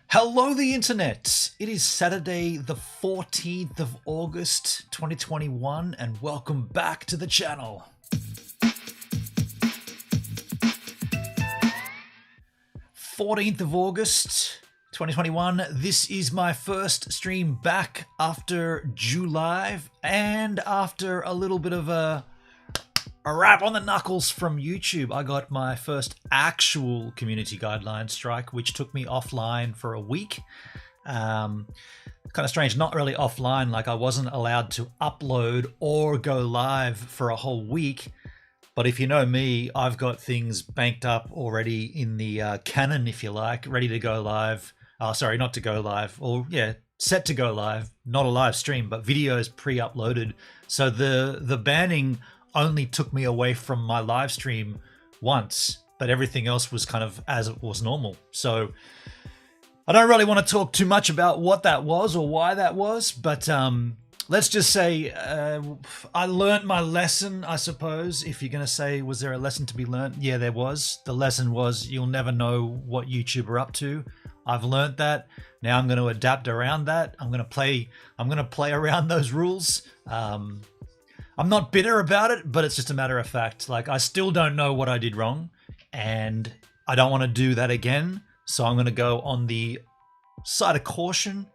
Hello, the internet. It is Saturday, the 14th of August, 2021, and welcome back to the channel. August 2021. This is my first stream back after July and after a little bit of a rap on the knuckles from YouTube. I got my first actual community guideline strike, which took me offline for a week. Kind of strange, not really offline, like I wasn't allowed to upload or go live for a whole week. But if you know me, I've got things banked up already in the canon, if you like, ready to go live. Sorry, not to go live, or yeah, set to go live. Not a live stream, but videos pre-uploaded. So the banning only took me away from my live stream once, but everything else was kind of as it was normal. So I don't really want to talk too much about what that was or why that was, but let's just say I learned my lesson, I suppose. If you're going to say, was there a lesson to be learned? Yeah, there was. The lesson was you'll never know what YouTube are up to. I've learned that. Now I'm going to adapt around that. I'm going to play around those rules. I'm not bitter about it, but it's just a matter of fact. Like, I still don't know what I did wrong, and I don't want to do that again. So I'm going to go on the side of caution.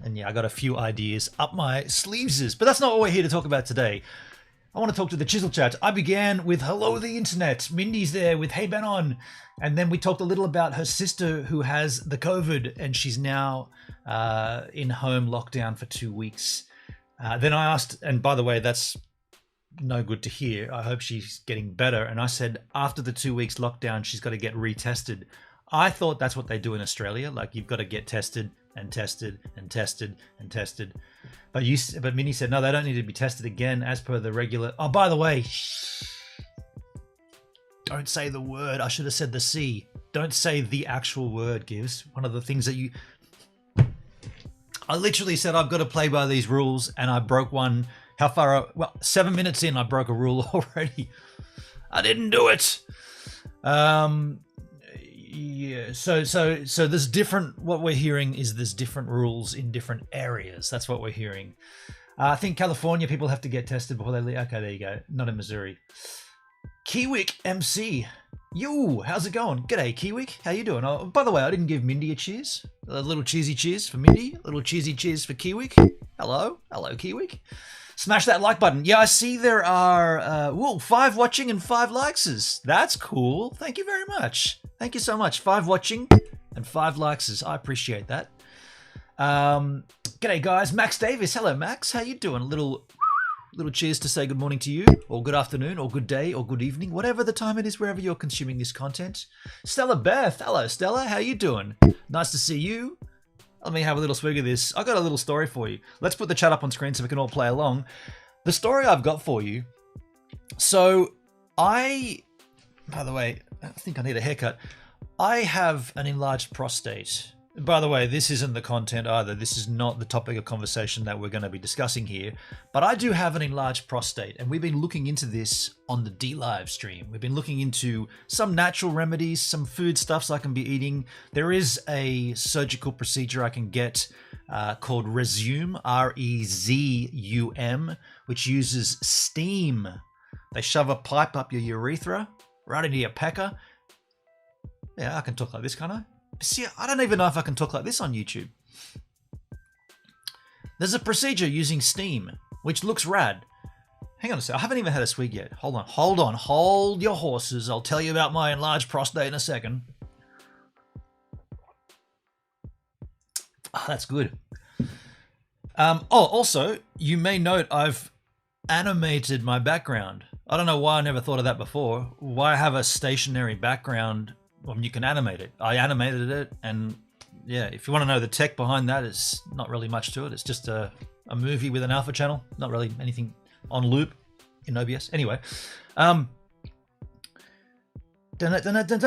And yeah, I got a few ideas up my sleeves, but that's not what we're here to talk about today. I want to talk to the Chisel Chat. I began with hello, the internet. Mindy's there with hey, Ben on. And then we talked a little about her sister who has the COVID, and she's now in home lockdown for 2 weeks. Then I asked, and by the way, that's no good to hear. I hope she's getting better. And I said, after the 2 weeks lockdown, she's got to get retested. I thought that's what they do in Australia. Like, you've got to get tested and tested and tested and tested. But Minnie said, no, they don't need to be tested again as per the regular. Oh, by the way, don't say the word. I should have said the C. Don't say the actual word, Gives. One of the things that you... I literally said I've got to play by these rules, and I broke one. How far? Well, 7 minutes in, I broke a rule already. I didn't do it. Yeah. So there's different. What we're hearing is there's different rules in different areas. That's what we're hearing. I think California people have to get tested before they leave. Okay, there you go. Not in Missouri. Kiwick MC. Yo, how's it going? G'day, Kiwick. How you doing? Oh, by the way, I didn't give Mindy a cheers. A little cheesy cheers for Mindy. A little cheesy cheers for Kiwick. Hello. Hello, Kiwick. Smash that like button. Yeah, I see there are 5 watching and 5 likes. That's cool. Thank you very much. Thank you so much. 5 watching and 5 likes. I appreciate that. G'day, guys. Max Davis. Hello, Max. How you doing? A little cheers to say good morning to you, or good afternoon, or good day, or good evening, whatever the time it is, wherever you're consuming this content. Stella Beth. Hello, Stella. How you doing? Nice to see you. Let me have a little swig of this. I got a little story for you. Let's put the chat up on screen so we can all play along. The story I've got for you. So by the way, I think I need a haircut. I have an enlarged prostate. By the way, this isn't the content either. This is not the topic of conversation that we're going to be discussing here. But I do have an enlarged prostate, and we've been looking into this on the D-Live stream. We've been looking into some natural remedies, some food stuffs I can be eating. There is a surgical procedure I can get called Rezum, R-E-Z-U-M, which uses steam. They shove a pipe up your urethra, right into your pecker. Yeah, I can talk like this, can't I? See, I don't even know if I can talk like this on YouTube. There's a procedure using steam, which looks rad. Hang on a sec. I haven't even had a swig yet. Hold on. Hold your horses. I'll tell you about my enlarged prostate in a second. Oh, that's good. Also, you may note I've animated my background. I don't know why I never thought of that before. Why have a stationary background? Well, you can animate it. I animated it, and yeah, if you want to know the tech behind that, it's not really much to it. It's just a movie with an alpha channel. Not really anything on loop in OBS. Anyway,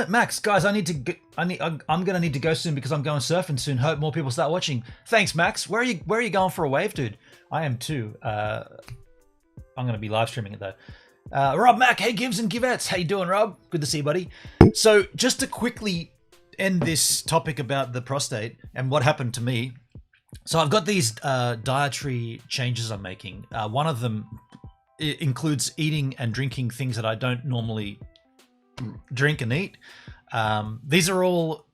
Max, guys, I'm gonna need to go soon because I'm going surfing soon. Hope more people start watching. Thanks, Max. Where are you going for a wave, dude? I am too. I'm gonna be live streaming it though. Rob Mack, hey Gibbs and Givettes, how you doing, Rob? Good to see you, buddy. So just to quickly end this topic about the prostate and what happened to me. So I've got these dietary changes I'm making. One of them includes eating and drinking things that I don't normally drink and eat. These are all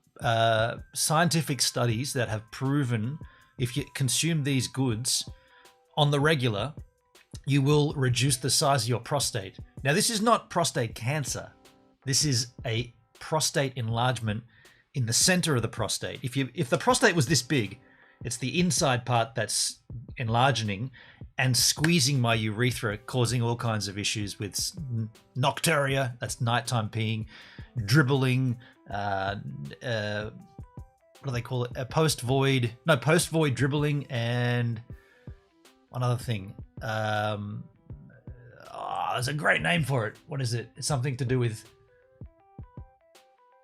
scientific studies that have proven if you consume these goods on the regular, you will reduce the size of your prostate. Now, this is not prostate cancer. This is a prostate enlargement in the center of the prostate. If the prostate was this big, it's the inside part that's enlarging and squeezing my urethra, causing all kinds of issues with nocturia, that's nighttime peeing, dribbling, what do they call it? Post-void dribbling, and one other thing. There's a great name for it. What is it? It's something to do with...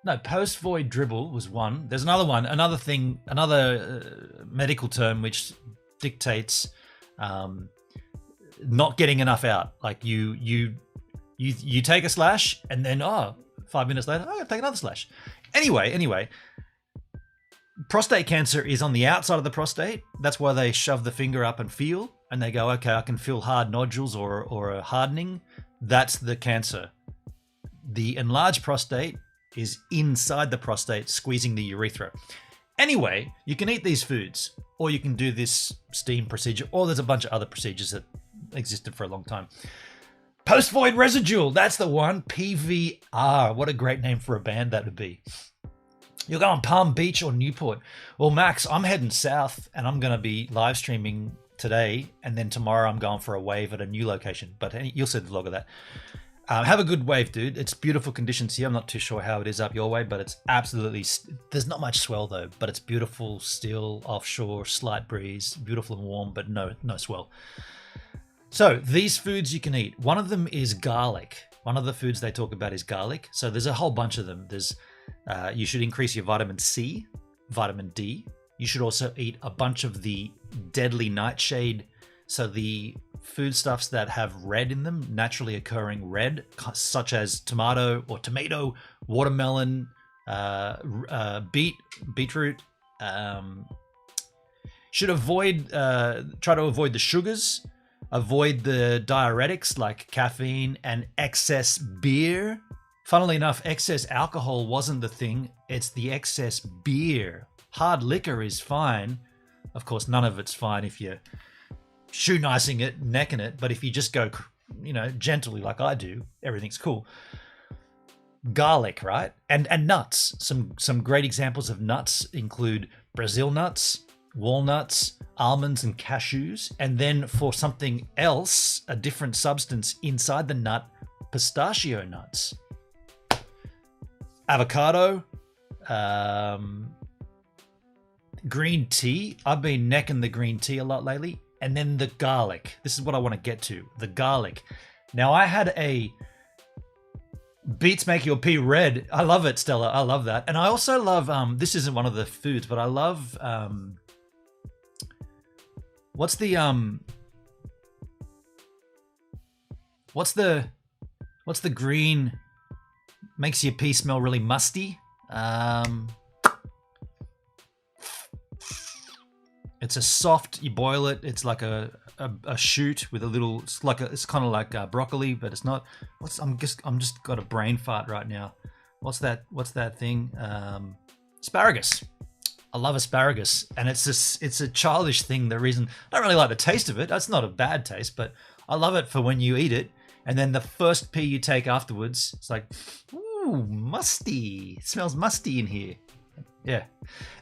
No, post-void dribble was one. There's another one, another thing, another medical term which dictates not getting enough out. Like you take a slash and then 5 minutes later, I gotta take another slash. Anyway, prostate cancer is on the outside of the prostate. That's why they shove the finger up and feel, and they go, okay, I can feel hard nodules or a hardening. That's the cancer. The enlarged prostate is inside the prostate, squeezing the urethra. Anyway, you can eat these foods, or you can do this steam procedure, or there's a bunch of other procedures that existed for a long time. Post-void residual, that's the one. PVR, what a great name for a band that would be. You're going Palm Beach or Newport. Well, Max, I'm heading south, and I'm going to be live streaming today, and then tomorrow I'm going for a wave at a new location, but you'll see the vlog of that. Have a good wave, dude. It's beautiful conditions here. I'm not too sure how it is up your way, but it's absolutely... There's not much swell, though, but it's beautiful, still, offshore, slight breeze, beautiful and warm, but no swell. So, these foods you can eat. One of them is garlic. One of the foods they talk about is garlic. So, there's a whole bunch of them. There's you should increase your vitamin C, vitamin D. You should also eat a bunch of the deadly nightshade. So the foodstuffs that have red in them, naturally occurring red, such as tomato, watermelon, beetroot. Should try to avoid the sugars, avoid the diuretics like caffeine and excess beer. Funnily enough, excess alcohol wasn't the thing. It's the excess beer. Hard liquor is fine. Of course, none of it's fine if you're shoe-nicing it, necking it, but if you just go, gently like I do, everything's cool. Garlic, right? And nuts. Some great examples of nuts include Brazil nuts, walnuts, almonds, and cashews. And then for something else, a different substance inside the nut, pistachio nuts. Avocado, green tea. I've been necking the green tea a lot lately. And then the garlic. This is what I want to get to. The garlic. Now, I had a beets make your pee red. I love it, Stella. I love that. And I also love, this isn't one of the foods, but I love, what's the green, makes your pee smell really musty? It's a soft, you boil it. It's like a shoot with a little, it's kind of like broccoli, but it's not. I'm just got a brain fart right now. What's that thing? Asparagus. I love asparagus, and it's a childish thing. The reason I don't really like the taste of it. That's not a bad taste, but I love it for when you eat it, and then the first pee you take afterwards, it's like, ooh, musty. It smells musty in here. Yeah.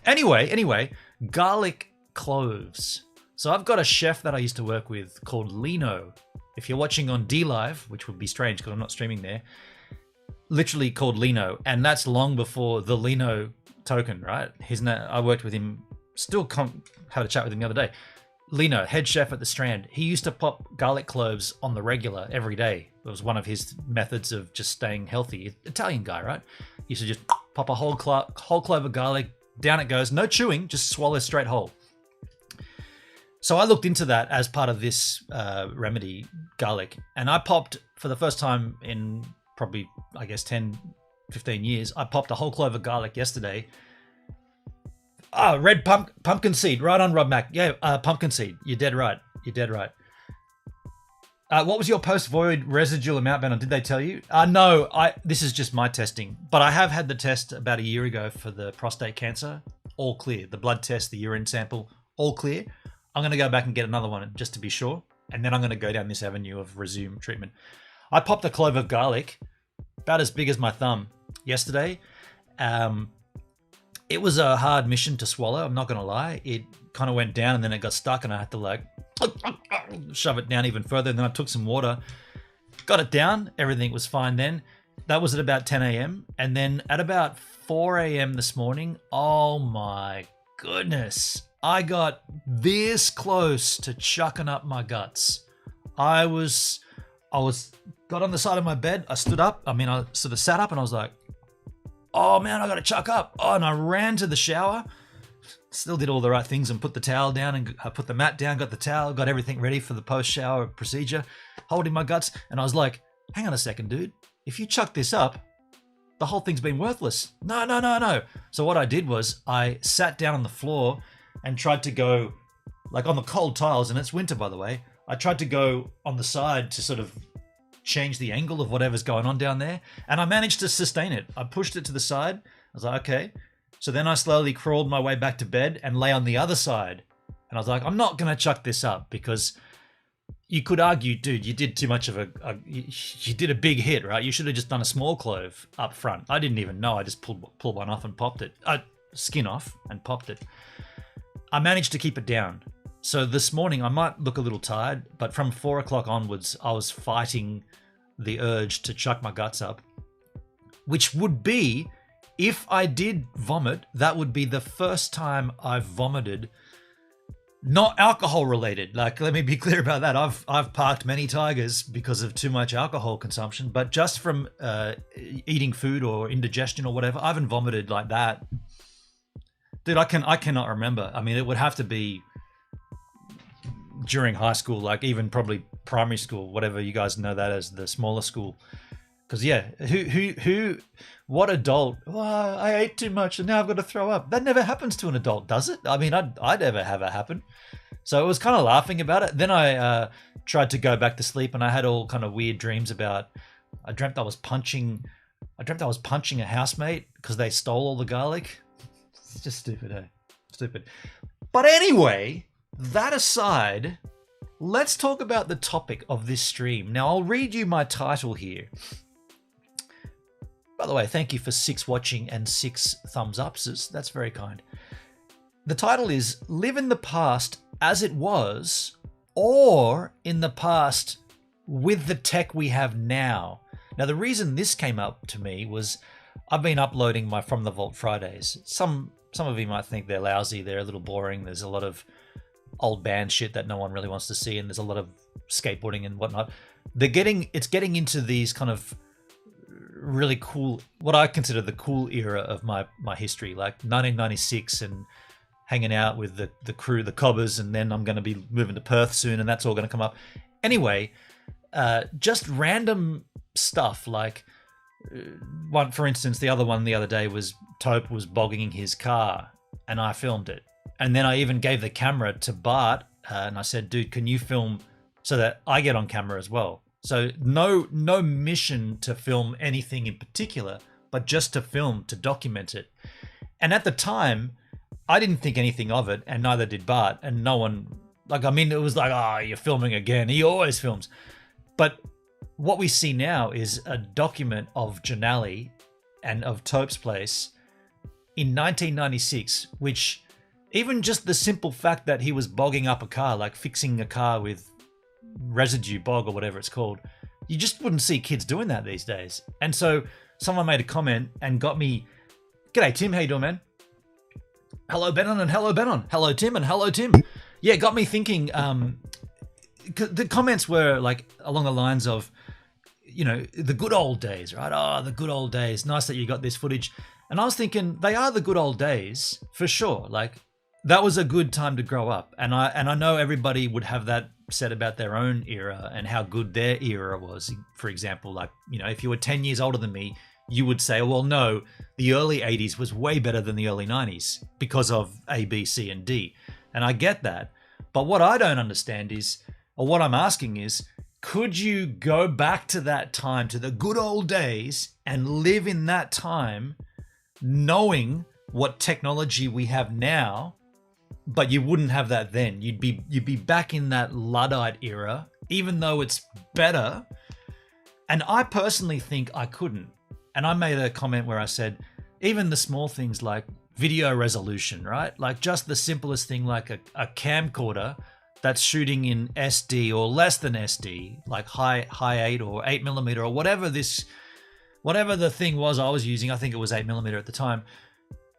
Anyway, garlic cloves. So I've got a chef that I used to work with called Lino. If you're watching on DLive, which would be strange because I'm not streaming there, literally called Lino, and that's long before the Lino token, right? I worked with him, had a chat with him the other day. Lino, head chef at the Strand. He used to pop garlic cloves on the regular every day. It was one of his methods of just staying healthy. Italian guy, right? He used to just pop a whole clove of garlic, down it goes, no chewing, just swallow straight whole. So I looked into that as part of this remedy, garlic, and I popped for the first time in probably, I guess, 10 15 years. I popped a whole clove of garlic yesterday. Red pumpkin seed. Right on, Rob Mack. Yeah, pumpkin seed. You're dead right. You're dead right. What was your post-void residual amount, Ben? Did they tell you? No, this is just my testing. But I have had the test about a year ago for the prostate cancer. All clear. The blood test, the urine sample, all clear. I'm going to go back and get another one just to be sure. And then I'm going to go down this avenue of resume treatment. I popped a clove of garlic, about as big as my thumb, yesterday. It was a hard mission to swallow, I'm not going to lie. It kind of went down and then it got stuck and I had to like shove it down even further. And then I took some water, got it down. Everything was fine then. That was at about 10 a.m. And then at about 4 a.m. this morning, oh my goodness, I got this close to chucking up my guts. I got on the side of my bed. I stood up. I sort of sat up and I was like, oh man, I got to chuck up. Oh, and I ran to the shower. Still did all the right things and put the towel down and I put the mat down, got the towel, got everything ready for the post-shower procedure, holding my guts. And I was like, hang on a second, dude. If you chuck this up, the whole thing's been worthless. No. So what I did was I sat down on the floor and tried to go like on the cold tiles, and it's winter, by the way. I tried to go on the side to sort of change the angle of whatever's going on down there. And I managed to sustain it. I pushed it to the side. I was like, okay. So then I slowly crawled my way back to bed and lay on the other side. And I was like, I'm not going to chuck this up, because you could argue, dude, you did too much of you did a big hit, right? You should have just done a small clove up front. I didn't even know. I just pulled one off and popped it. Skin off and popped it. I managed to keep it down. So this morning I might look a little tired, but from 4 o'clock onwards, I was fighting the urge to chuck my guts up, which would be, if I did vomit, that would be the first time I've vomited, not alcohol related. Like, let me be clear about that. I've parked many tigers because of too much alcohol consumption, but just from eating food or indigestion or whatever, I haven't vomited like that. Dude, I cannot remember. I mean, it would have to be during high school, like even probably primary school, whatever you guys know that as, the smaller school. Because yeah, what adult? Oh, I ate too much and now I've got to throw up. That never happens to an adult, does it? I mean, I'd ever have it happen. So I was kind of laughing about it. Then I tried to go back to sleep, and I had all kind of weird dreams about. I dreamt I was punching a housemate because they stole all the garlic. It's just stupid, eh? Stupid. But anyway, that aside, let's talk about the topic of this stream. Now, I'll read you my title here. By the way, thank you for 6 watching and 6 thumbs ups. That's very kind. The title is Live in the Past as it was, or in the past with the tech we have now. Now, the reason this came up to me was I've been uploading my From the Vault Fridays. Some of you might think they're lousy. They're a little boring. There's a lot of old band shit that no one really wants to see, and there's a lot of skateboarding and whatnot. It's getting into these kind of really cool, what I consider the cool era of my history, like 1996 and hanging out with the crew, the Cobbers, and then I'm going to be moving to Perth soon, and that's all going to come up. Anyway, just random stuff like one, for instance, the other day was Taupe was bogging his car, and I filmed it. And then I even gave the camera to Bart, and I said, dude, can you film so that I get on camera as well? So no mission to film anything in particular, but just to film, to document it. And at the time, I didn't think anything of it, and neither did Bart. And no one, it was like, you're filming again. He always films. But what we see now is a document of Janali and of Taupe's place in 1996, which even just the simple fact that he was bogging up a car, like fixing a car with residue bog or whatever it's called, you just wouldn't see kids doing that these days. And so someone made a comment and got me, g'day Tim, how you doing, man? Hello Benon and hello Benon. Hello Tim and hello Tim. Yeah, got me thinking, the comments were like along the lines of, the good old days, right? Oh, the good old days. Nice that you got this footage. And I was thinking, they are the good old days for sure. Like, that was a good time to grow up. And I know everybody would have that said about their own era and how good their era was. For example, like, if you were 10 years older than me, you would say, well, no, the early 80s was way better than the early 90s because of A, B, C, and D. And I get that. But what I don't understand is, or what I'm asking is, could you go back to that time, to the good old days, and live in that time knowing what technology we have now, but you wouldn't have that then? You'd be back in that Luddite era, even though it's better. And I personally think I couldn't. And I made a comment where I said, even the small things like video resolution, right? Like just the simplest thing, like a camcorder that's shooting in SD or less than SD, like high 8 or 8mm or whatever the thing was I was using. I think it was 8mm at the time.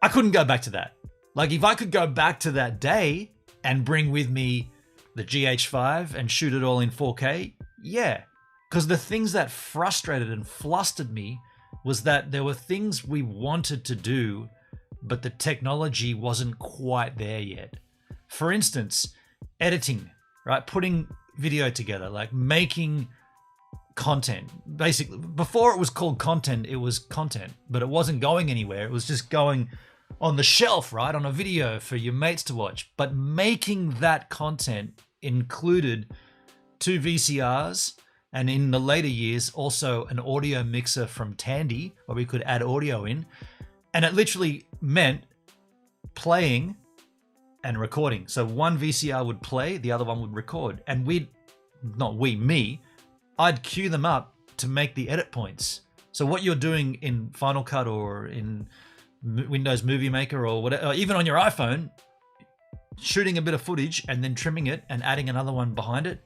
I couldn't go back to that. Like if I could go back to that day and bring with me the GH5 and shoot it all in 4K, yeah. Because the things that frustrated and flustered me was that there were things we wanted to do, but the technology wasn't quite there yet. For instance, editing, right? Putting video together, like making content. Basically, before it was called content, it was content, but it wasn't going anywhere. It was just going on the shelf, right? On a video for your mates to watch. But making that content included 2 VCRs, and in the later years, also an audio mixer from Tandy, where we could add audio in. And it literally meant playing and recording. So one VCR would play, the other one would record. And I'd cue them up to make the edit points. So what you're doing in Final Cut or in Windows Movie Maker or whatever, or even on your iPhone, shooting a bit of footage and then trimming it and adding another one behind it,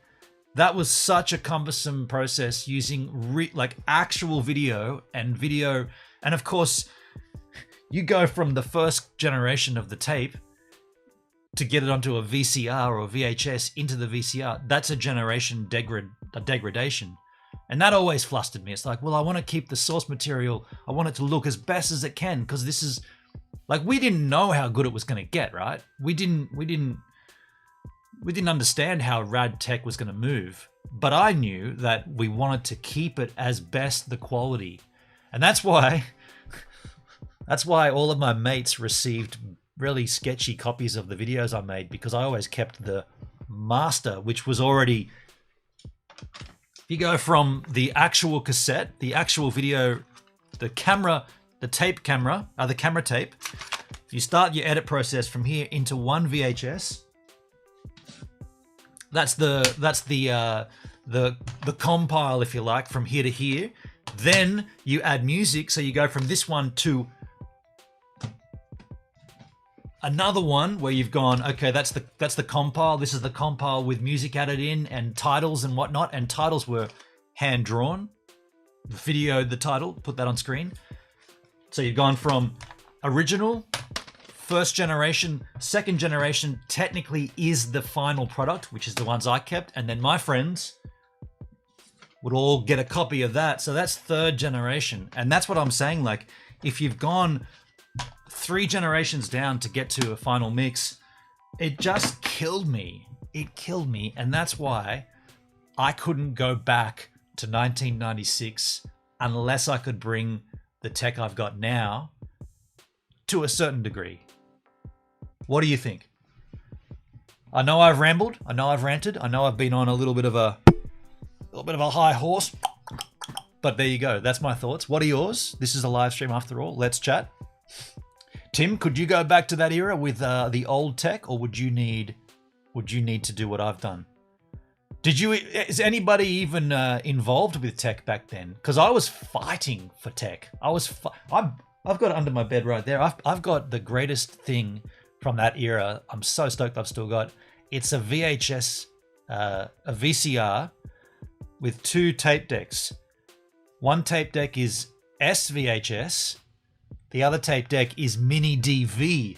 that was such a cumbersome process using like actual video. And of course, you go from the first generation of the tape to get it onto a VCR or VHS into the VCR. That's a generation degradation. And that always flustered me. It's like, well, I want to keep the source material. I want it to look as best as it can, because this is like, we didn't know how good it was going to get, right? We didn't understand how rad tech was going to move, but I knew that we wanted to keep it as best the quality. And that's why all of my mates received really sketchy copies of the videos I made, because I always kept the master, which was already, if you go from the actual cassette, the actual video, the camera, the tape camera, the camera tape, you start your edit process from here into one VHS. That's the compile, if you like, from here to here. Then you add music, so you go from this one to another one where you've gone, okay, that's the compile. This is the compile with music added in and titles and whatnot. And titles were hand drawn. Video, the title, put that on screen. So you've gone from original, first generation, second generation technically is the final product, which is the ones I kept. And then my friends would all get a copy of that. So that's third generation. And that's what I'm saying. Like, if you've gone 3 generations down to get to a final mix, it just killed me. It killed me. And that's why I couldn't go back to 1996 unless I could bring the tech I've got now to a certain degree. What do you think? I know I've rambled. I know I've ranted. I know I've been on a little bit of a high horse, but there you go. That's my thoughts. What are yours? This is a live stream after all. Let's chat. Tim, could you go back to that era with the old tech, or would you need to do what I've done? Is anybody even involved with tech back then? Because I was fighting for tech. I've got it under my bed right there. I've got the greatest thing from that era. I'm so stoked I've still got. It's a VHS, a VCR with 2 tape decks. One tape deck is SVHS. The other tape deck is mini DV.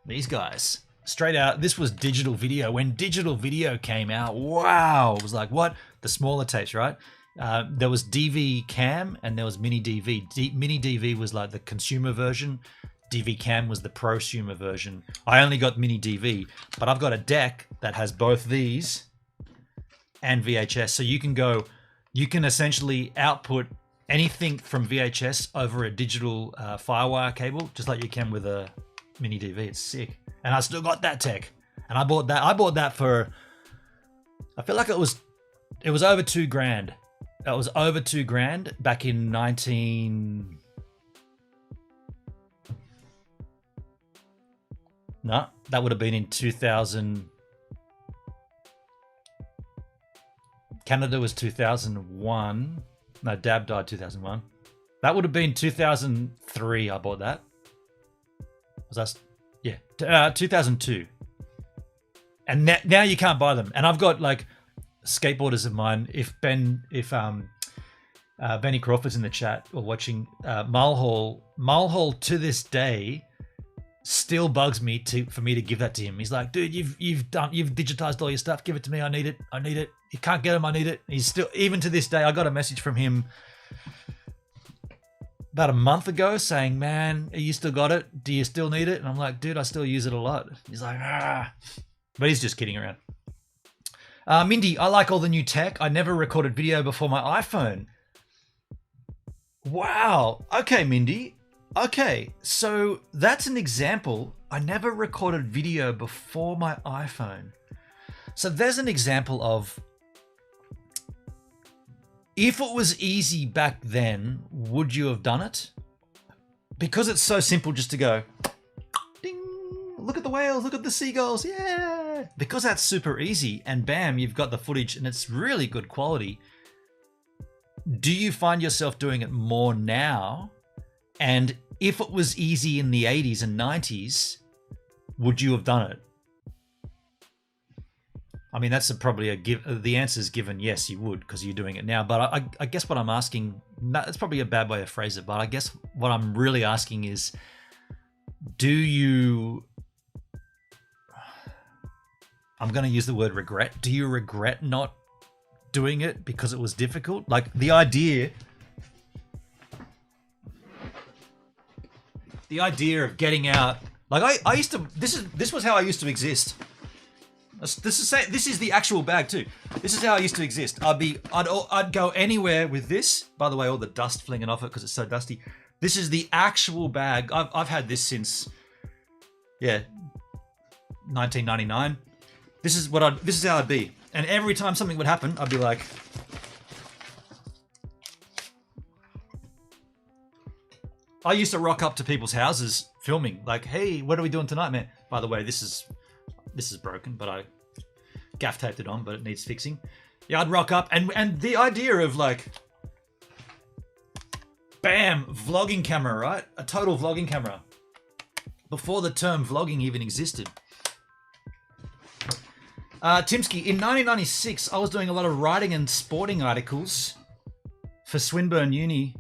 These guys, straight out, this was digital video. When digital video came out, wow, it was like, what? The smaller tapes, right? There was DV Cam and there was mini DV. Mini DV was like the consumer version. DV Cam was the prosumer version. I only got mini DV, but I've got a deck that has both these and VHS. So you can go you can essentially output anything from VHS over a digital Firewire cable, just like you can with a mini DV. It's sick. And I still got that tech. And I bought that for, I feel like it was over $2,000. That was over $2,000 back in 19. No, that would have been in 2000. Canada was 2001. No, Dab died 2001. That would have been 2003. I bought that. Was that? Yeah, 2002. And now you can't buy them. And I've got like skateboarders of mine. If Benny Crawford's in the chat or watching, Mulhall to this day still bugs me for me to give that to him. He's like, dude, you've digitized all your stuff. Give it to me. I need it. You can't get them. I need it. He's still, even to this day, I got a message from him about a month ago saying, man, you still got it? Do you still need it? And I'm like, dude, I still use it a lot. He's like, ah. But he's just kidding around. Mindy, I like all the new tech. I never recorded video before my iPhone. Wow. Okay, Mindy. Okay, so that's an example. I never recorded video before my iPhone. So there's an example of, if it was easy back then, would you have done it? Because it's so simple just to go, ding, look at the whales, look at the seagulls, yeah. Because that's super easy and bam, you've got the footage and it's really good quality. Do you find yourself doing it more now? And if it was easy in the 80s and 90s, would you have done it? I mean, that's probably the answer is given, yes, you would, because you're doing it now. But I guess what I'm asking, that's probably a bad way to phrase it, but I guess what I'm really asking is, do you, I'm going to use the word regret. Do you regret not doing it because it was difficult? Like the idea of getting out, like I used to, this was how I used to exist. This is the actual bag too. This is how I used to exist. I'd go anywhere with this. By the way, all the dust flinging off it because it's so dusty. This is the actual bag. I've had this since, 1999. This is how I'd be. And every time something would happen, I'd be like, I used to rock up to people's houses filming, like, hey, what are we doing tonight, man? By the way, this is broken, but I gaff taped it on, but it needs fixing. Yeah, I'd rock up and the idea of like, bam, vlogging camera, right? A total vlogging camera. Before the term vlogging even existed. Timsky, in 1996, I was doing a lot of writing and sporting articles for Swinburne Uni.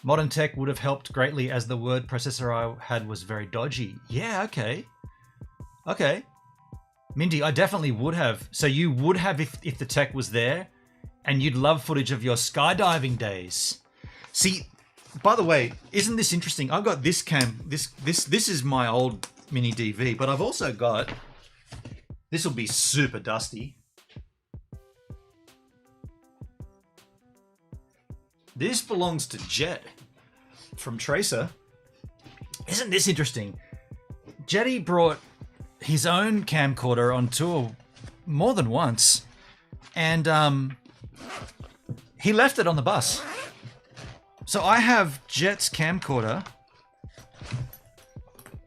Modern tech would have helped greatly as the word processor I had was very dodgy. Yeah, okay. Okay. Mindy, I definitely would have. So you would have if the tech was there, and you'd love footage of your skydiving days. See, by the way, isn't this interesting? I've got this cam. This is my old mini DV, but I've also got, this will be super dusty. This belongs to Jet from Tracer. Isn't this interesting? Jetty brought his own camcorder on tour more than once, and he left it on the bus. So I have Jet's camcorder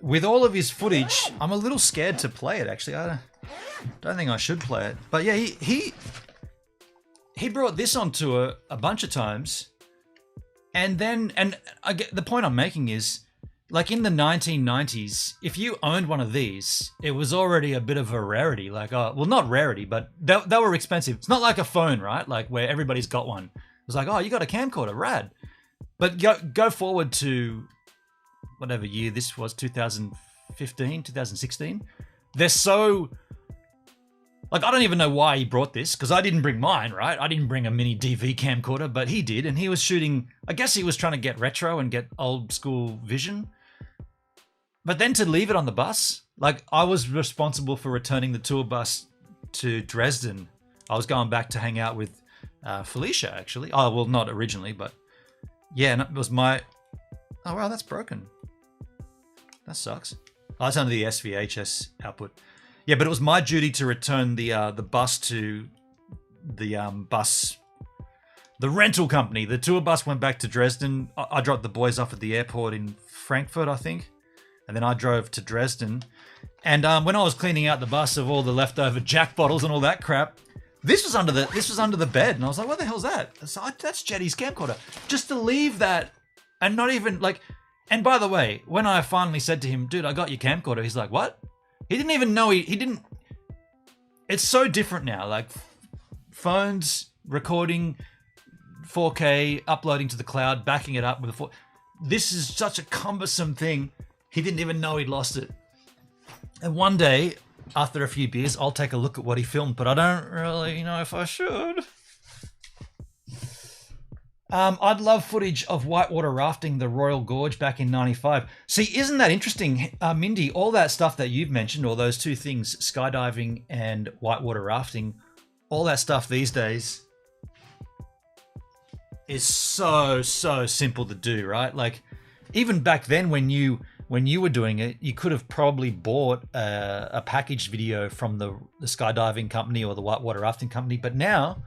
with all of his footage. I'm a little scared to play it, actually. I don't think I should play it. But yeah, he brought this on tour a bunch of times. And then, I get the point I'm making is, like in the 1990s, if you owned one of these, it was already a bit of a rarity. Like, well, not rarity, but they were expensive. It's not like a phone, right? Like where everybody's got one. It was like, oh, you got a camcorder, rad. But go forward to whatever year this was, 2015, 2016. They're so, like, I don't even know why he brought this, because I didn't bring mine, right? I didn't bring a mini DV camcorder, but he did, and he was shooting, I guess he was trying to get retro and get old school vision. But then to leave it on the bus, like, I was responsible for returning the tour bus to Dresden. I was going back to hang out with Felicia, actually. Oh, well, not originally, but yeah, and it was my... Oh, wow, that's broken. That sucks. Oh, it's under the SVHS output. Yeah, but it was my duty to return the bus to the the rental company. The tour bus went back to Dresden. I dropped the boys off at the airport in Frankfurt, I think, and then I drove to Dresden. And when I was cleaning out the bus of all the leftover Jack bottles and all that crap, this was under the bed, and I was like, "What the hell's that?" So that's Jetty's camcorder. Just to leave that, and not even like. And by the way, when I finally said to him, "Dude, I got your camcorder," he's like, "What?" He didn't even know. He didn't. It's so different now. Like phones recording 4K, uploading to the cloud, backing it up with a This is such a cumbersome thing. He didn't even know he'd lost it. And one day, after a few beers, I'll take a look at what he filmed, but I don't really know if I should. I'd love footage of whitewater rafting the Royal Gorge back in 95. See, isn't that interesting, Mindy? All that stuff that you've mentioned, all those two things, skydiving and whitewater rafting, all that stuff these days is so simple to do, right? Like, even back then when you were doing it, you could have probably bought a packaged video from the skydiving company or the whitewater rafting company. But now,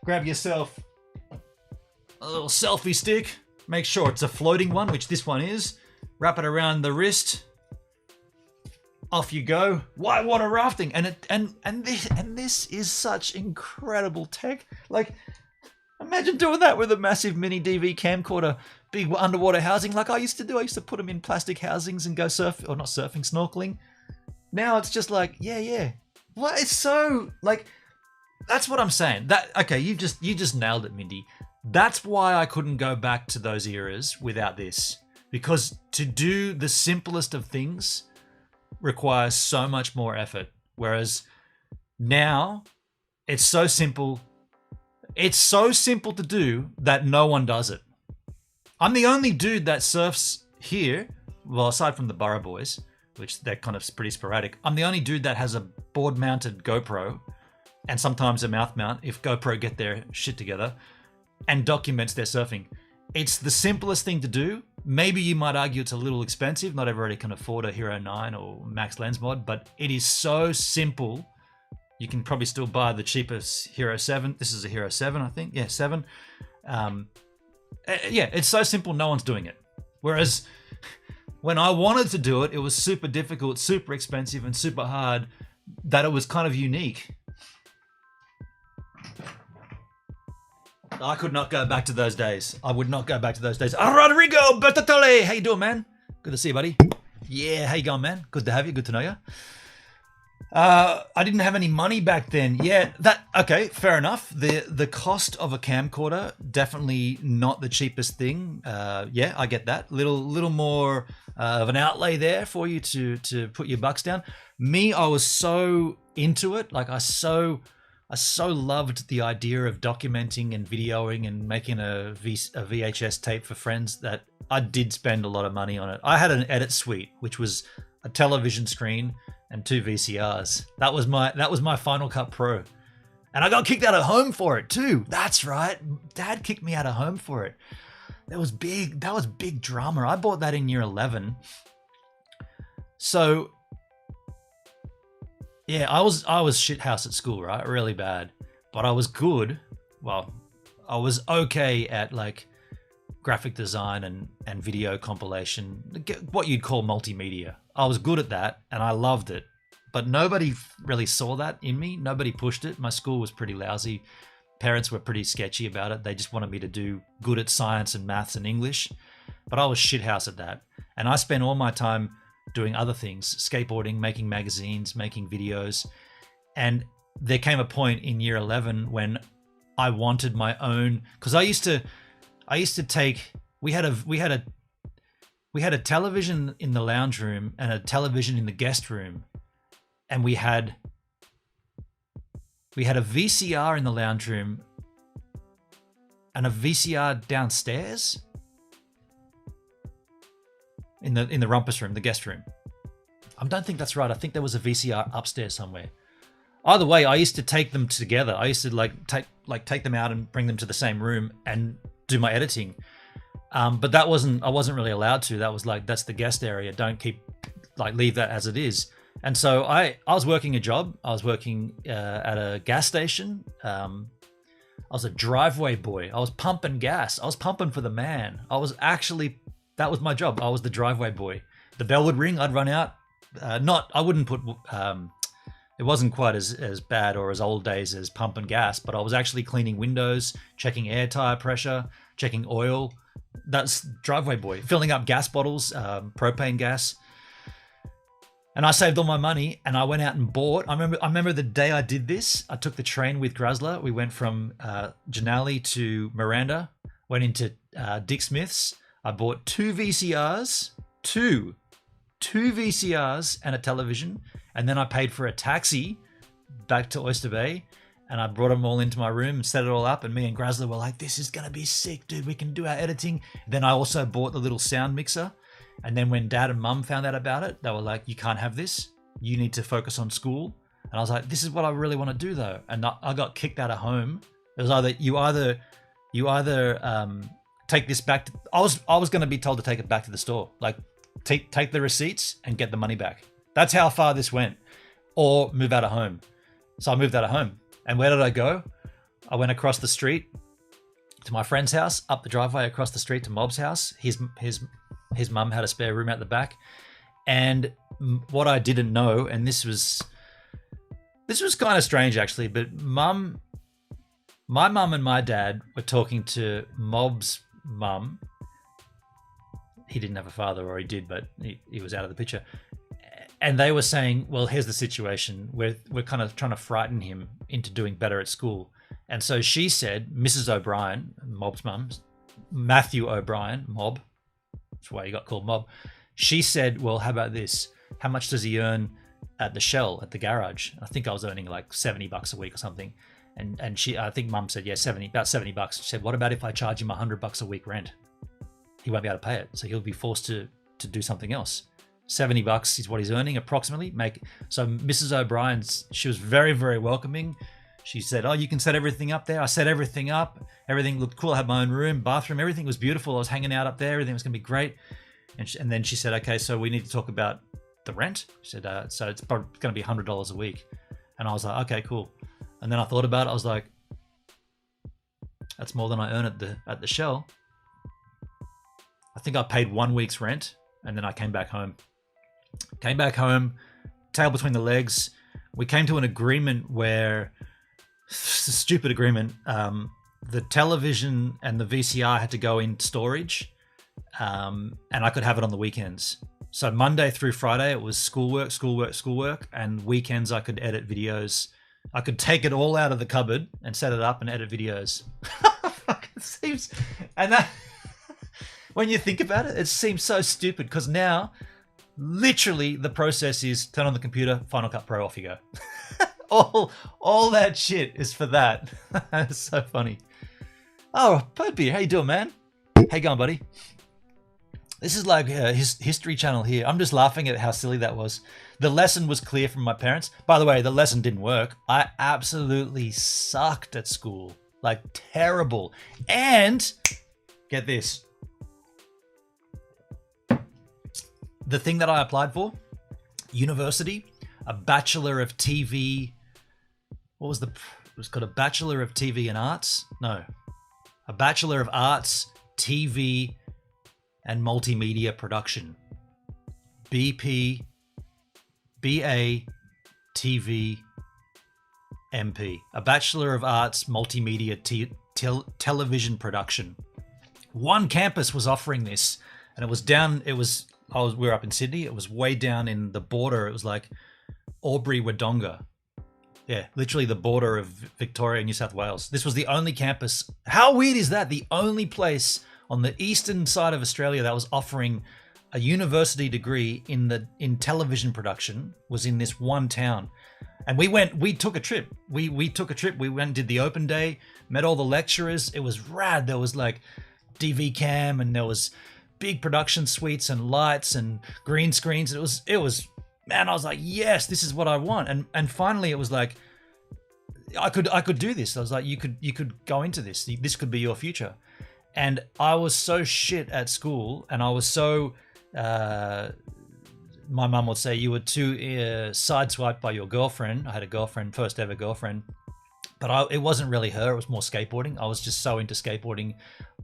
grab yourself a little selfie stick. Make sure it's a floating one, which this one is. Wrap it around the wrist. Off you go. Whitewater rafting, and this is such incredible tech. Like, imagine doing that with a massive mini DV camcorder, big underwater housing, like I used to do. I used to put them in plastic housings and go snorkeling. Now it's just like, yeah. What? It's so like, that's what I'm saying. That okay? You just nailed it, Mindy. That's why I couldn't go back to those eras without this, because to do the simplest of things requires so much more effort. Whereas now it's so simple. It's so simple to do that no one does it. I'm the only dude that surfs here. Well, aside from the Burra Boys, which they're kind of pretty sporadic. I'm the only dude that has a board-mounted GoPro and sometimes a mouth mount if GoPro get their shit together, and documents their surfing. It's the simplest thing to do. Maybe you might argue it's a little expensive. Not everybody can afford a Hero 9 or Max Lens Mod, but it is so simple. You can probably still buy the cheapest Hero 7. This is a Hero 7, I think. Yeah, 7. Yeah, it's so simple, no one's doing it. Whereas when I wanted to do it, it was super difficult, super expensive, and super hard, that it was kind of unique. I could not go back to those days. I would not go back to those days. Rodrigo Bertatole, how you doing, man? Good to see you, buddy. Yeah, how you going, man? Good to have you. Good to know you. I didn't have any money back then. Yeah, okay, fair enough. The cost of a camcorder, definitely not the cheapest thing. Yeah, I get that. Little more of an outlay there for you to put your bucks down. Me, I was so into it. Like I so loved the idea of documenting and videoing and making a VHS tape for friends that I did spend a lot of money on it. I had an edit suite, which was a television screen and 2 VCRs. That was my Final Cut Pro. And I got kicked out of home for it too. That's right. Dad kicked me out of home for it. That was big drama. I bought that in year 11. So yeah, I was shithouse at school, right? Really bad. But I was good. Well, I was okay at like graphic design and video compilation, what you'd call multimedia. I was good at that and I loved it. But nobody really saw that in me. Nobody pushed it. My school was pretty lousy. Parents were pretty sketchy about it. They just wanted me to do good at science and maths and English. But I was shithouse at that. And I spent all my time doing other things, skateboarding, making magazines, making videos. And there came a point in year 11 when I wanted my own, because I used to take, we had a television in the lounge room and a television in the guest room. And we had a VCR in the lounge room and a VCR downstairs. In the rumpus room, the guest room. I don't think that's right. I think there was a VCR upstairs somewhere. Either way, I used to take them together. I used to like like take them out and bring them to the same room and do my editing. But I wasn't really allowed to. That was like, that's the guest area. Don't leave that as it is. And so I was working a job. I was working at a gas station. I was a driveway boy. I was pumping gas. I was pumping for the man. That was my job. I was the driveway boy. The bell would ring. I'd run out. I wouldn't put, it wasn't quite as bad or as old days as pumping gas, but I was actually cleaning windows, checking air tire pressure, checking oil. That's driveway boy. Filling up gas bottles, propane gas. And I saved all my money and I went out and bought. I remember the day I did this, I took the train with Grasler. We went from Janali to Miranda, went into Dick Smith's. I bought two VCRs and a television. And then I paid for a taxi back to Oyster Bay. And I brought them all into my room and set it all up. And me and Grasler were like, this is going to be sick, dude. We can do our editing. Then I also bought the little sound mixer. And then when Dad and Mum found out about it, they were like, you can't have this. You need to focus on school. And I was like, this is what I really want to do, though. And I got kicked out of home. It was you either take this back. I was going to be told to take it back to the store. Like, take the receipts and get the money back. That's how far this went. Or move out of home. So I moved out of home. And where did I go? I went across the street to my friend's house, up the driveway across the street to Mob's house. His mum had a spare room out the back. And what I didn't know, and this was kind of strange actually, but my mum and my dad were talking to Mob's mum. He didn't have a father, or he did, but he was out of the picture. And they were saying, well, here's the situation. We're kind of trying to frighten him into doing better at school. And so she said, Mrs. O'Brien, Mob's mum, Matthew O'Brien, Mob, that's why he got called Mob. She said, well, how about this? How much does he earn at the Shell, at the garage? I think I was earning like $70 a week or something. And I think Mum said, yeah, about $70. She said, what about if I charge him $100 a week rent? He won't be able to pay it. So he'll be forced to do something else. $70 is what he's earning approximately. So Mrs. O'Brien, she was very, very welcoming. She said, oh, you can set everything up there. I set everything up. Everything looked cool. I had my own room, bathroom. Everything was beautiful. I was hanging out up there. Everything was going to be great. And then she said, okay, so we need to talk about the rent. She said, so it's probably going to be $100 a week. And I was like, okay, cool. And then I thought about it. I was like, that's more than I earn at the Shell. I think I paid 1 week's rent, and then I came back home. Tail between the legs. We came to an agreement where, it's a stupid agreement, the television and the VCR had to go in storage, and I could have it on the weekends. So Monday through Friday, it was schoolwork, and weekends I could edit videos. I could take it all out of the cupboard and set it up and edit videos. It seems, and that, when you think about it, it seems so stupid, because now, literally, the process is turn on the computer, Final Cut Pro, off you go. all that shit is for that. It's so funny. Oh, Popey, how you doing, man? How you going, buddy? This is like his History Channel here. I'm just laughing at how silly that was. The lesson was clear from my parents. By the way, the lesson didn't work. I absolutely sucked at school. Like, terrible. And, get this. The thing that I applied for, university, a Bachelor of TV. What was it was called a Bachelor of TV and Arts? No. A Bachelor of Arts, TV, and Multimedia Production. BP, BA, TV, MP. A Bachelor of Arts, Multimedia Television Production. One campus was offering this, and we were up in Sydney. It was way down in the border. It was like Albury-Wodonga. Yeah, literally the border of Victoria and New South Wales. This was the only campus. How weird is that? The only place on the eastern side of Australia that was offering a university degree in television production was in this one town. And we took a trip. We took a trip. We went and did the open day, met all the lecturers. It was rad. There was like DV cam, and there was big production suites and lights and green screens. It was, man, I was like, yes, this is what I want. And finally it was like, I could do this. I was like, you could go into this. This could be your future. And I was so shit at school, and I was so. My mum would say you were too sideswiped by your girlfriend. I had a girlfriend, first ever girlfriend, but it wasn't really her. It was more skateboarding. I was just so into skateboarding.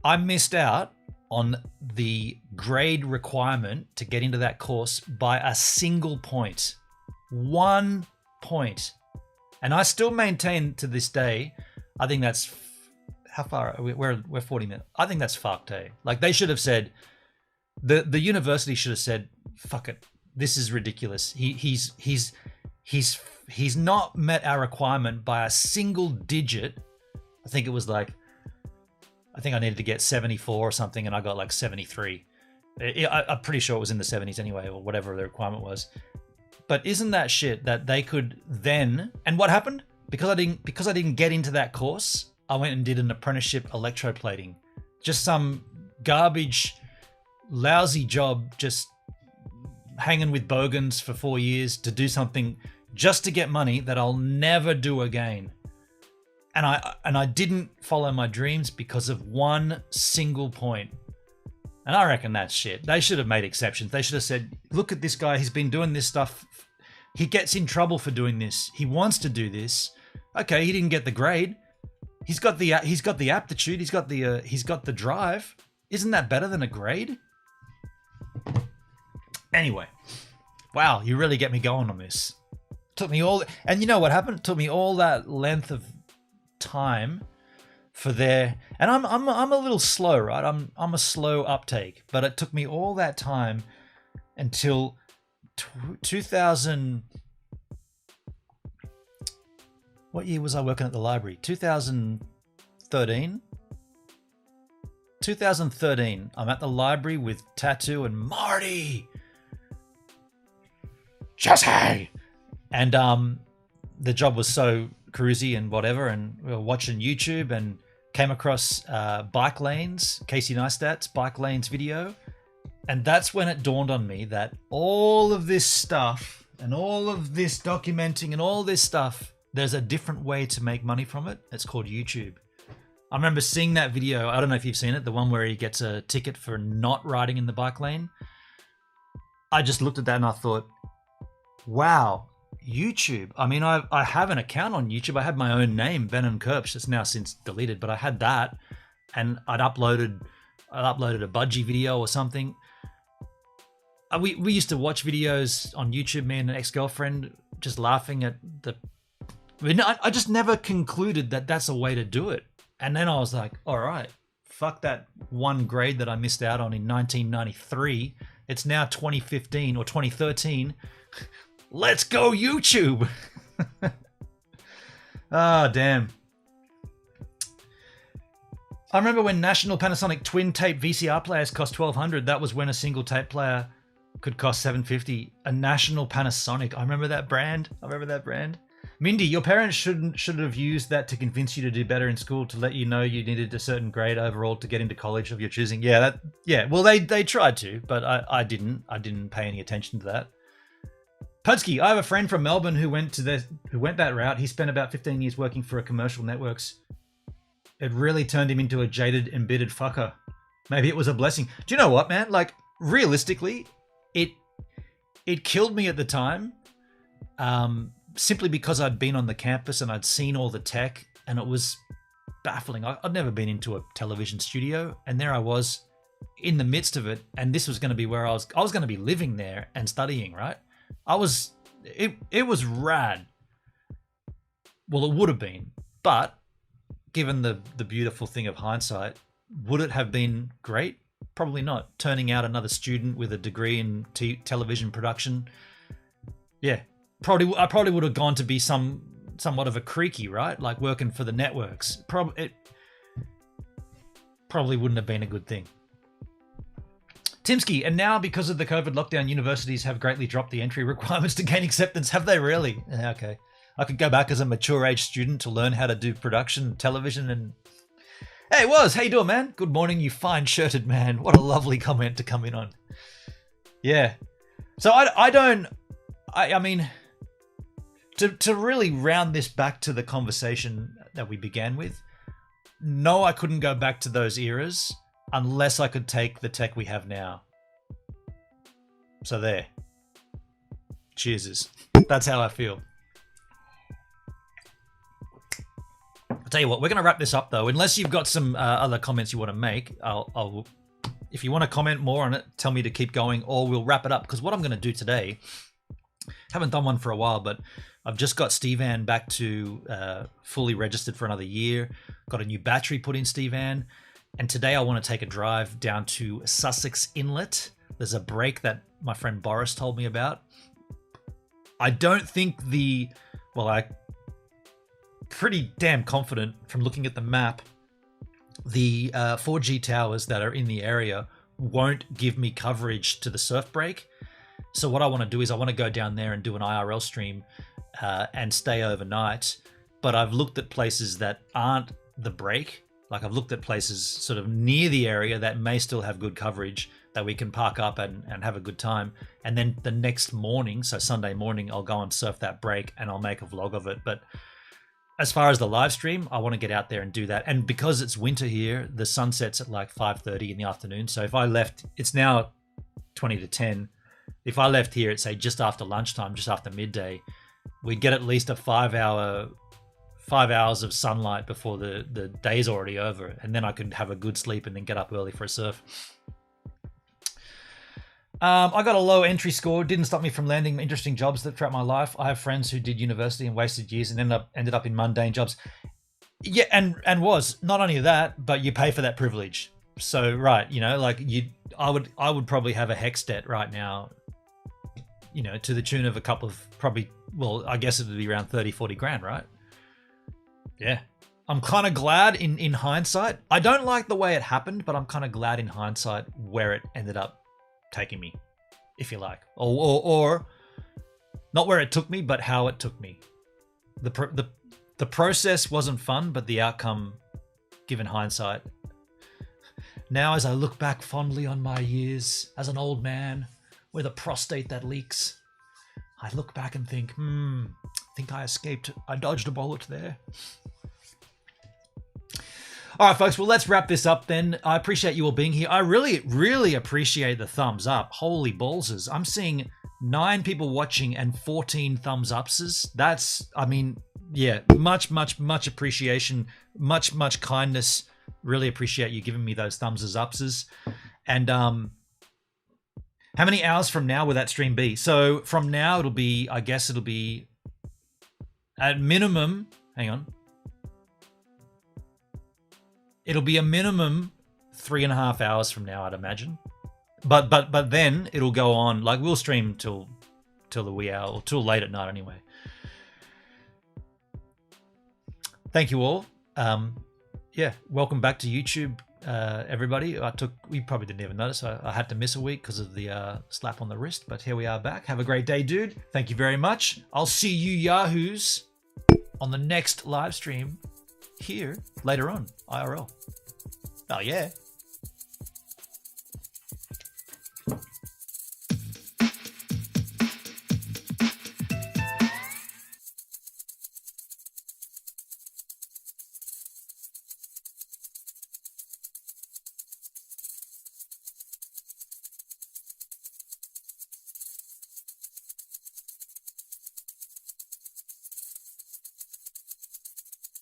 I missed out on the grade requirement to get into that course by a single point. 1 point. And I still maintain to this day, I think that's, how far, we're 40 minutes. I think that's fucked, eh? Like they should have said, the university should have said, fuck it, this is ridiculous. He's not met our requirement by a single digit. I think it was like, I think I needed to get 74 or something, and I got like 73. I'm pretty sure it was in the 70s anyway, or whatever the requirement was. But isn't that shit that they could then? And what happened? Because I didn't get into that course, I went and did an apprenticeship electroplating. Just some garbage, lousy job, just hanging with bogans for 4 years to do something just to get money that I'll never do again. And I didn't follow my dreams because of one single point. And I reckon that's shit. They should have made exceptions. They should have said, look at this guy. He's been doing this stuff. He gets in trouble for doing this. He wants to do this. Okay, he didn't get the grade. He's got the aptitude. He's got the drive. Isn't that better than a grade? Anyway, wow, you really get me going on this. Took me all, and you know what happened? It took me all that length of time for their, and I'm a little slow, right? I'm a slow uptake, but it took me all that time until 2000. What year was I working at the library? 2013. 2013. I'm at the library with Tattoo and Marty. Jesse. And the job was so cruisy and whatever, and we were watching YouTube and came across Bike Lanes, Casey Neistat's Bike Lanes video. And that's when it dawned on me that all of this stuff and all of this documenting and all this stuff, there's a different way to make money from it. It's called YouTube. I remember seeing that video. I don't know if you've seen it, the one where he gets a ticket for not riding in the bike lane. I just looked at that and I thought, wow, YouTube. I mean, I have an account on YouTube. I had my own name, Venom Kirpsch. It's now since deleted, but I had that, and I'd uploaded a budgie video or something. We used to watch videos on YouTube, me and an ex-girlfriend, just laughing at the. I mean, I just never concluded that that's a way to do it. And then I was like, all right, fuck that one grade that I missed out on in 1993. It's now 2015 or 2013. Let's go YouTube. Ah, damn. I remember when National Panasonic twin tape VCR players cost $1,200. That was when a single tape player could cost $750. A National Panasonic. I remember that brand. Mindy, your parents should have used that to convince you to do better in school, to let you know you needed a certain grade overall to get into college of your choosing. Yeah, well, they tried to, but I didn't pay any attention to that. Pudsky, I have a friend from Melbourne who went that route. He spent about 15 years working for a commercial networks. It really turned him into a jaded, embittered fucker. Maybe it was a blessing. Do you know what, man? Like, realistically, it killed me at the time. Simply because I'd been on the campus and I'd seen all the tech, and it was baffling. I'd never been into a television studio, and there I was in the midst of it, and this was going to be where I was going to be living there and studying, right? It was rad. Well, it would have been, but given the beautiful thing of hindsight, would it have been great? Probably not. Turning out another student with a degree in television production. Yeah. I probably would have gone to be somewhat of a creaky, right? Like working for the networks. It probably wouldn't have been a good thing. Timsky, and now because of the COVID lockdown, universities have greatly dropped the entry requirements to gain acceptance. Have they really? Okay. I could go back as a mature age student to learn how to do production, television, and... Hey, Woz, how you doing, man? Good morning, you fine-shirted man. What a lovely comment to come in on. Yeah. So I mean... to really round this back to the conversation that we began with, no, I couldn't go back to those eras unless I could take the tech we have now. So there. Cheers. That's how I feel. I'll tell you what, we're going to wrap this up though. Unless you've got some other comments you want to make, I'll if you want to comment more on it, tell me to keep going, or we'll wrap it up. Because what I'm going to do today, haven't done one for a while, but I've just got Stevan back to fully registered for another year. Got a new battery put in Stevan. And today I want to take a drive down to Sussex Inlet. There's a break that my friend Boris told me about. I don't think I'm pretty damn confident from looking at the map, the 4G towers that are in the area won't give me coverage to the surf break. So what I want to do is I want to go down there and do an IRL stream and stay overnight. But I've looked at places that aren't the break. Like I've looked at places sort of near the area that may still have good coverage that we can park up and have a good time. And then the next morning, so Sunday morning, I'll go and surf that break and I'll make a vlog of it. But as far as the live stream, I want to get out there and do that. And because it's winter here, the sun sets at like 5:30 in the afternoon. So if I left, it's now 20 to 10. If I left here at say just after lunchtime, just after midday, we'd get at least a 5 hours of sunlight before the day's already over. And then I could have a good sleep and then get up early for a surf. I got a low entry score. Didn't stop me from landing interesting jobs throughout my life. I have friends who did university and wasted years and ended up in mundane jobs. Yeah, and was not only that, but you pay for that privilege. So right, you know, like I would probably have a hex debt right now, you know, to the tune of a couple of probably, well, I guess it would be around 30-40 grand, right? Yeah. I'm kind of glad in hindsight. I don't like the way it happened, but I'm kind of glad in hindsight where it ended up taking me, if you like, or not where it took me, but how it took me. The process wasn't fun, but the outcome, given hindsight. Now, as I look back fondly on my years as an old man with a prostate that leaks, I look back and think, I think I escaped. I dodged a bullet there. All right, folks, well, let's wrap this up then. I appreciate you all being here. I really, really appreciate the thumbs up. Holy ballses. I'm seeing 9 people watching and 14 thumbs upses. That's, I mean, yeah, much, much, much appreciation, much, much kindness. Really appreciate you giving me those thumbs upses. And how many hours from now will that stream be? So from now, it'll be, I guess it'll be at minimum, hang on. It'll be a minimum 3.5 hours from now, I'd imagine. But then it'll go on, like we'll stream till the wee hour, or till late at night anyway. Thank you all. Yeah, welcome back to YouTube, everybody. We probably didn't even notice. I had to miss a week because of the slap on the wrist, but here we are back. Have a great day, dude. Thank you very much. I'll see you yahoos on the next live stream here later on, IRL. Oh yeah.